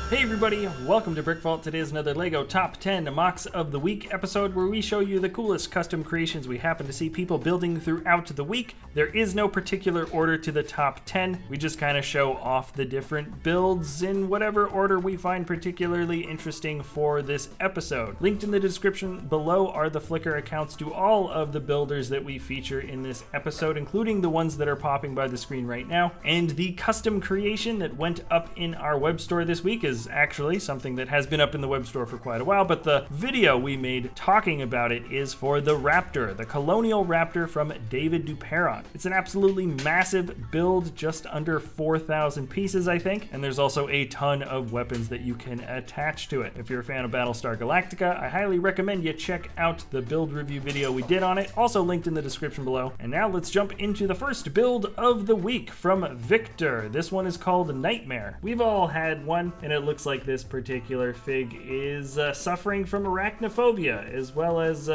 Hey everybody, welcome to BrickVault. Today is another LEGO Top 10 Mocks of the Week episode where we show you the coolest custom creations we happen to see people building throughout the week. There is no particular order to the top 10. We just kind of show off the different builds in whatever order we find particularly interesting for this episode. Linked in the description below are the Flickr accounts to all of the builders that we feature in this episode, including the ones that are popping by the screen right now. And the custom creation that went up in our web store this week is actually something that has been up in the web store for quite a while, but the video we made talking about it is for the Raptor, the Colonial Raptor from David Duperron. It's an absolutely massive build, just under 4,000 pieces, I think, and there's also a ton of weapons that you can attach to it. If you're a fan of Battlestar Galactica, I highly recommend you check out the build review video we did on it, also linked in the description below. And now let's jump into the first build of the week from Victor. This one is called Nightmare. We've all had one, and it looks like this particular fig is suffering from arachnophobia, as well as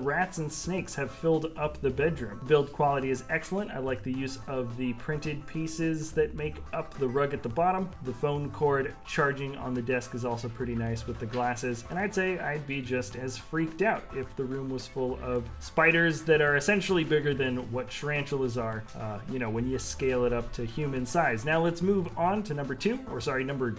rats and snakes have filled up the bedroom. Build quality is excellent. I like the use of the printed pieces that make up the rug at the bottom. The phone cord charging on the desk is also pretty nice with the glasses, and I'd say I'd be just as freaked out if the room was full of spiders that are essentially bigger than what tarantulas are, you know, when you scale it up to human size. Now let's move on to number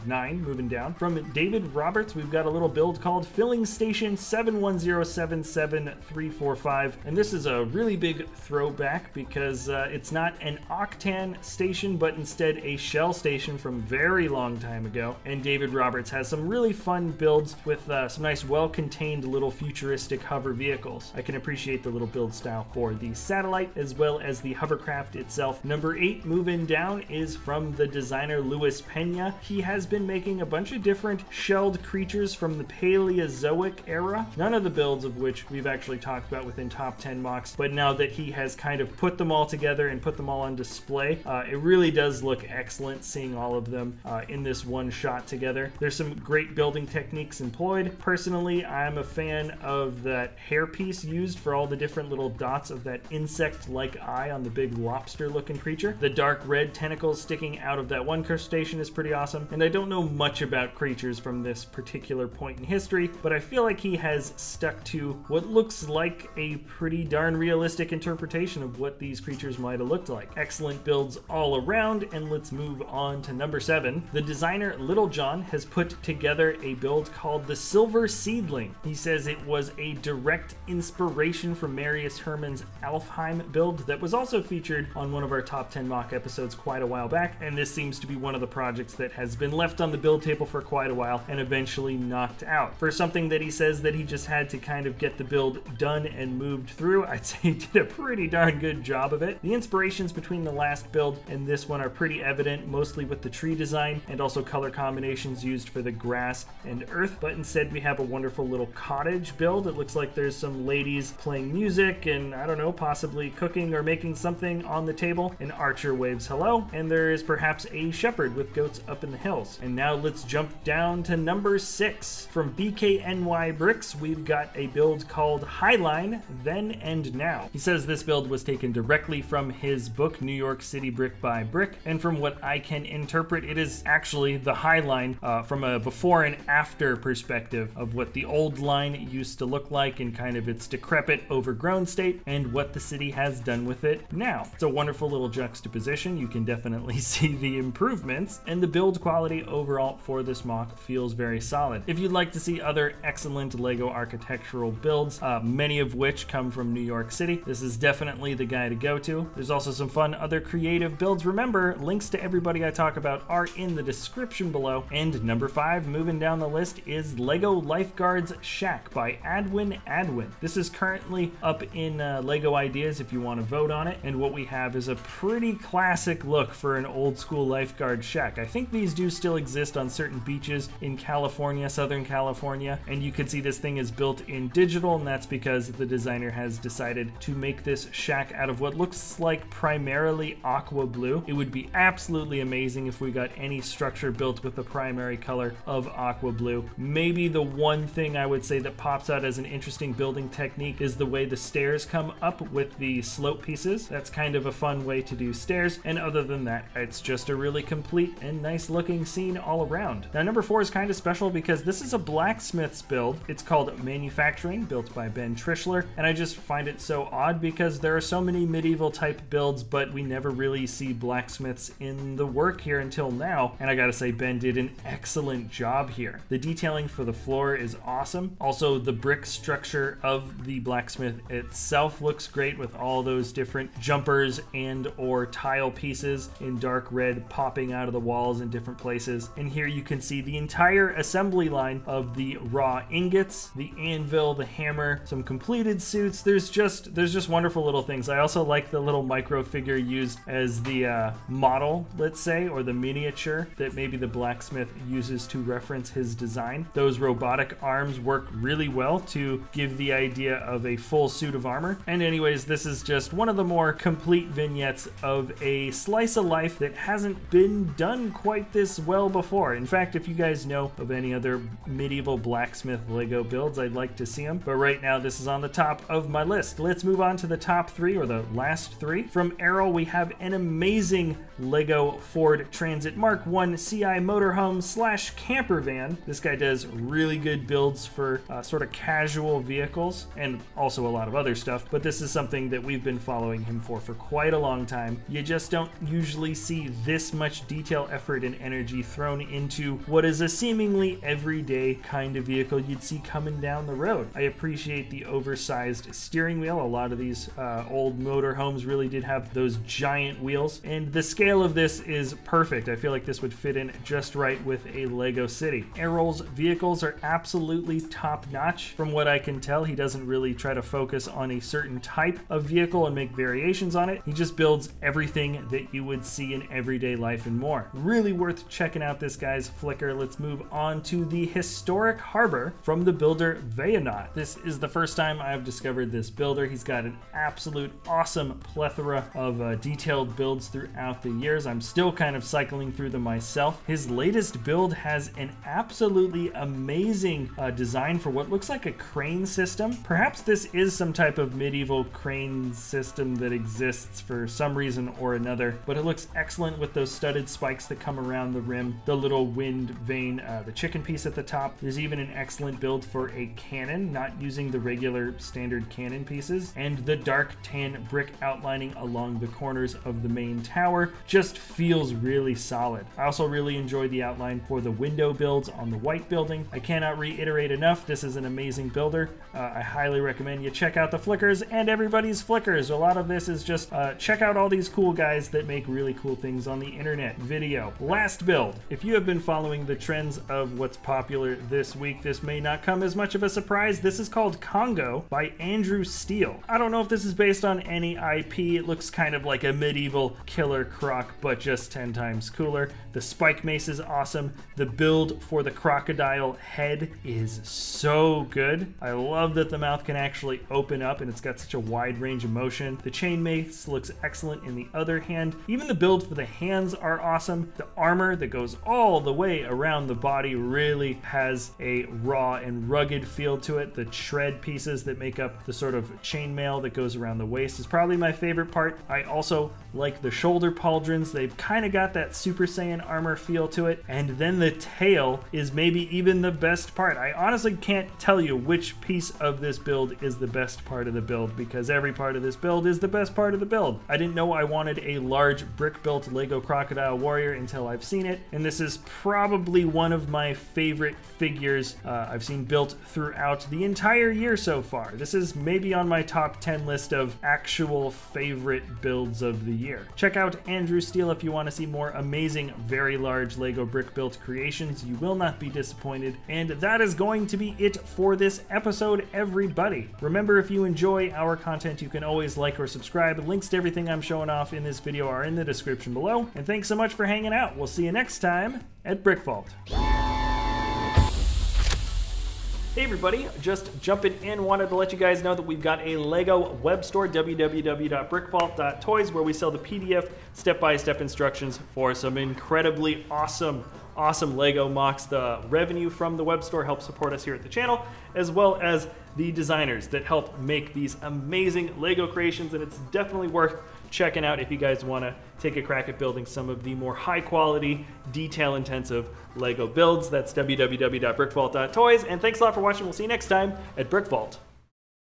9, moving down. From David Roberts, we've got a little build called Filling Station 71077345, and this is a really big throwback because it's not an octan station, but instead a shell station from a very long time ago. And David Roberts has some really fun builds with some nice, well-contained little futuristic hover vehicles. I can appreciate the little build style for the satellite as well as the hovercraft itself. Number 8, moving down, is from the designer Louis Pena. He has been making a bunch of different shelled creatures from the Paleozoic era, none of the builds of which we've actually talked about within top 10 mocks, but now that he has kind of put them all together and put them all on display, it really does look excellent seeing all of them in this one shot together. There's some great building techniques employed. Personally, I'm a fan of that hairpiece used for all the different little dots of that insect-like eye on the big lobster-looking creature. The dark red tentacles sticking out of that one crustacean is pretty awesome, and I don't know much about creatures from this particular point in history, but I feel like he has stuck to what looks like a pretty darn realistic interpretation of what these creatures might have looked like. Excellent builds all around, and let's move on to number 7. The designer LittleJohn has put together a build called the Silver Seedling. He says it was a direct inspiration from Marius Herman's Alfheim build that was also featured on one of our top 10 mock episodes quite a while back, and this seems to be one of the projects that has been left on the build table for quite a while and eventually knocked out. For something that he says that he just had to kind of get the build done and moved through, I'd say he did a pretty darn good job of it. The inspirations between the last build and this one are pretty evident, mostly with the tree design and also color combinations used for the grass and earth, but instead we have a wonderful little cottage build. It looks like there's some ladies playing music and, I don't know, possibly cooking or making something on the table. An archer waves hello, and there is perhaps a shepherd with goats up in the hills. And now let's jump down to number 6. From BKNY Bricks, we've got a build called Highline, Then and Now. He says this build was taken directly from his book, New York City Brick by Brick, and from what I can interpret, it is actually the Highline from a before and after perspective of what the old line used to look like in kind of its decrepit, overgrown state, and what the city has done with it now. It's a wonderful little juxtaposition. You can definitely see the improvements, and the build quality overall for this mock feels very solid. If you'd like to see other excellent LEGO architectural builds, many of which come from New York City, this is definitely the guy to go to. There's also some fun other creative builds. Remember, links to everybody I talk about are in the description below. And number 5, moving down the list, is LEGO Lifeguard Shack by Adwind. This is currently up in LEGO Ideas if you want to vote on it, and what we have is a pretty classic look for an old school lifeguard shack. I think these do still exist on certain beaches in California, Southern California, and you can see this thing is built in digital, and that's because the designer has decided to make this shack out of what looks like primarily aqua blue. It would be absolutely amazing if we got any structure built with the primary color of aqua blue. Maybe the one thing I would say that pops out as an interesting building technique is the way the stairs come up with the slope pieces. That's kind of a fun way to do stairs, and other than that, it's just a really complete and nice looking scene all all around. Now number 4 is kind of special because this is a blacksmith's build. It's called Manufacturing, built by Ben Tritschler, and I just find it so odd because there are so many medieval type builds, but we never really see blacksmiths in the work here until now, and I gotta say Ben did an excellent job here. The detailing for the floor is awesome. Also, the brick structure of the blacksmith itself looks great with all those different jumpers and or tile pieces in dark red popping out of the walls in different places. And here you can see the entire assembly line of the raw ingots, the anvil, the hammer, some completed suits. There's just wonderful little things. I also like the little micro figure used as the model, let's say, or the miniature that maybe the blacksmith uses to reference his design. Those robotic arms work really well to give the idea of a full suit of armor. And anyways, this is just one of the more complete vignettes of a slice of life that hasn't been done quite this well before. In fact, if you guys know of any other medieval blacksmith Lego builds, I'd like to see them. But right now, this is on the top of my list. Let's move on to the top 3, or the last 3. From EROL, we have an amazing Lego Ford Transit Mark I CI motorhome / camper van. This guy does really good builds for sort of casual vehicles and also a lot of other stuff, but this is something that we've been following him for quite a long time. You just don't usually see this much detail, effort, and energy thrown into what is a seemingly everyday kind of vehicle you'd see coming down the road. I appreciate the oversized steering wheel. A lot of these old motorhomes really did have those giant wheels, and the scale of this is perfect. I feel like this would fit in just right with a Lego city. EROL's vehicles are absolutely top-notch. From what I can tell, he doesn't really try to focus on a certain type of vehicle and make variations on it. He just builds everything that you would see in everyday life and more. Really worth checking out this guy's Flickr. Let's move on to the historic harbor from the builder Vaionaut. This is the first time I've discovered this builder. He's got an absolute awesome plethora of detailed builds throughout the years. I'm still kind of cycling through them myself. His latest build has an absolutely amazing design for what looks like a crane system. Perhaps this is some type of medieval crane system that exists for some reason or another, but it looks excellent with those studded spikes that come around the rim, the little wind vane, the chicken piece at the top. There's even an excellent build for a cannon, not using the regular standard cannon pieces, and the dark tan brick outlining along the corners of the main tower just feels really solid. I also really enjoy the outline for the window builds on the white building. I cannot reiterate enough, this is an amazing builder. I highly recommend you check out the Flickrs and everybody's Flickrs. A lot of this is just check out all these cool guys that make really cool things on the internet. Video. Last build. If you have been following the trends of what's popular this week, this may not come as much of a surprise. This is called Congo by Andrew Steele. I don't know if this is based on any IP. It looks kind of like a medieval killer croc, but just 10 times cooler. The spike mace is awesome. The build for the crocodile head is so good. I love that the mouth can actually open up and it's got such a wide range of motion. The chain mace looks excellent in the other hand. Even the build for the hands are awesome. The armor that goes all the way around the body really has a raw and rugged feel to it. The shred pieces that make up the sort of chainmail that goes around the waist is probably my favorite part. I also like the shoulder pauldrons. They've kind of got that Super Saiyan armor feel to it. And then the tail is maybe even the best part. I honestly can't tell you which piece of this build is the best part of the build, because every part of this build is the best part of the build. I didn't know I wanted a large brick-built Lego Crocodile Warrior until I've seen it, and this is probably one of my favorite figures I've seen built throughout the entire year so far. This is maybe on my top 10 list of actual favorite builds of the year. Check out Andrew Steele if you want to see more amazing, very large Lego brick-built creations. You will not be disappointed. And that is going to be it for this episode, everybody. Remember, if you enjoy our content, you can always like or subscribe. Links to everything I'm showing off in this video are in the description below. And thanks so much for hanging out. We'll see you next time at BrickVault. Hey everybody, just jumping in, wanted to let you guys know that we've got a Lego web store, www.brickvault.toys, where we sell the PDF step-by-step instructions for some incredibly awesome Lego MOCs. The revenue from the web store helps support us here at the channel, as well as the designers that help make these amazing Lego creations, and it's definitely worth checking out if you guys want to take a crack at building some of the more high quality, detail intensive Lego builds. That's www.brickvault.toys. And thanks a lot for watching. We'll see you next time at BrickVault.